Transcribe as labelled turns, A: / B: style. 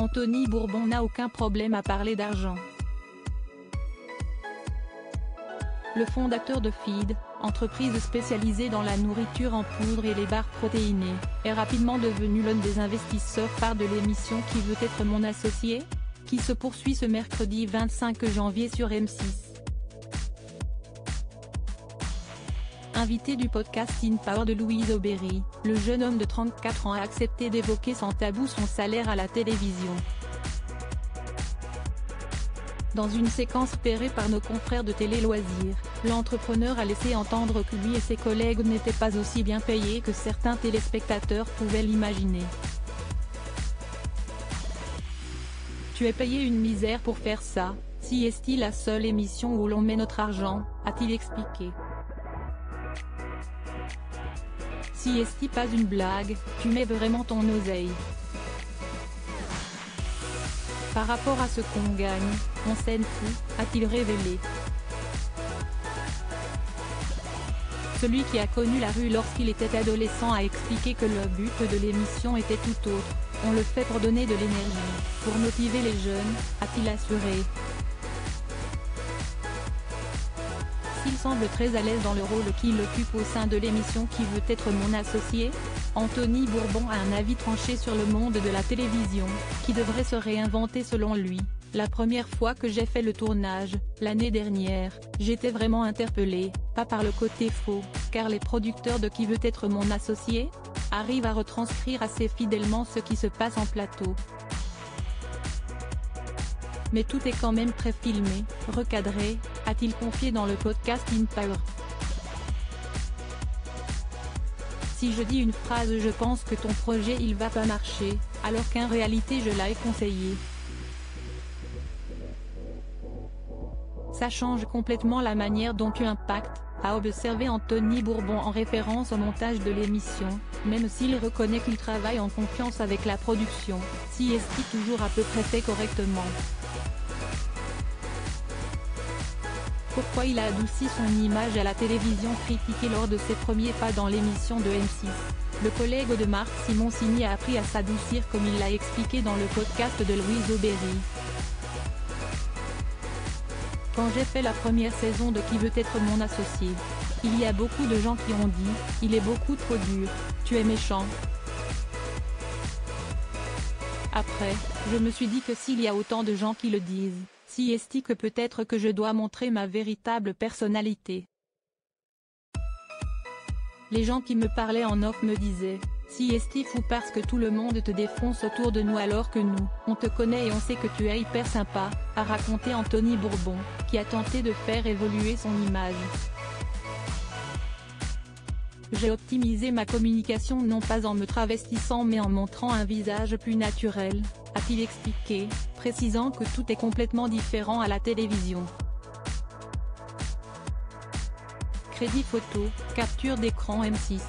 A: Anthony Bourbon n'a aucun problème à parler d'argent. Le fondateur de Feed, entreprise spécialisée dans la nourriture en poudre et les barres protéinées, est rapidement devenu l'un des investisseurs phares de l'émission Qui veut être mon associé?, qui se poursuit ce mercredi 25 janvier sur M6. Invité du podcast In Power de Louise Aubéry, le jeune homme de 34 ans a accepté d'évoquer sans tabou son salaire à la télévision. Dans une séquence repérée par nos confrères de Télé Loisirs, l'entrepreneur a laissé entendre que lui et ses collègues n'étaient pas aussi bien payés que certains téléspectateurs pouvaient l'imaginer. « Tu es payé une misère pour faire ça, si est-il la seule émission où l'on met notre argent ?» a-t-il expliqué. Si est-il pas une blague, tu mets vraiment ton oseille. Par rapport à ce qu'on gagne, on s'en fout, a-t-il révélé. Celui qui a connu la rue lorsqu'il était adolescent a expliqué que le but de l'émission était tout autre, on le fait pour donner de l'énergie, pour motiver les jeunes, a-t-il assuré. S'il semble très à l'aise dans le rôle qu'il occupe au sein de l'émission Qui veut être mon associé?, Anthony Bourbon a un avis tranché sur le monde de la télévision, qui devrait se réinventer selon lui. La première fois que j'ai fait le tournage, l'année dernière, j'étais vraiment interpellé, pas par le côté faux, car les producteurs de Qui veut être mon associé arrivent à retranscrire assez fidèlement ce qui se passe en plateau. Mais tout est quand même pré-filmé, recadré, a-t-il confié dans le podcast In Power. Si je dis une phrase je pense que ton projet il va pas marcher, alors qu'en réalité je l'ai conseillé. Ça change complètement la manière dont tu impactes, a observé Anthony Bourbon en référence au montage de l'émission, même s'il reconnaît qu'il travaille en confiance avec la production, si est-il toujours à peu près fait correctement. Pourquoi il a adouci son image à la télévision critiquée lors de ses premiers pas dans l'émission de M6. Le collègue de Marc Simoncini a appris à s'adoucir comme il l'a expliqué dans le podcast de Louise Aubéry. Quand j'ai fait la première saison de Qui veut être mon associé, il y a beaucoup de gens qui ont dit « Il est beaucoup trop dur, tu es méchant ». Après, je me suis dit que s'il y a autant de gens qui le disent, si est-il que peut-être que je dois montrer ma véritable personnalité. Les gens qui me parlaient en off me disaient, si est-il fou parce que tout le monde te défonce autour de nous alors que nous, on te connaît et on sait que tu es hyper sympa, a raconté Anthony Bourbon, qui a tenté de faire évoluer son image. J'ai optimisé ma communication non pas en me travestissant mais en montrant un visage plus naturel, a-t-il expliqué, précisant que tout est complètement différent à la télévision. Crédit photo, capture d'écran M6.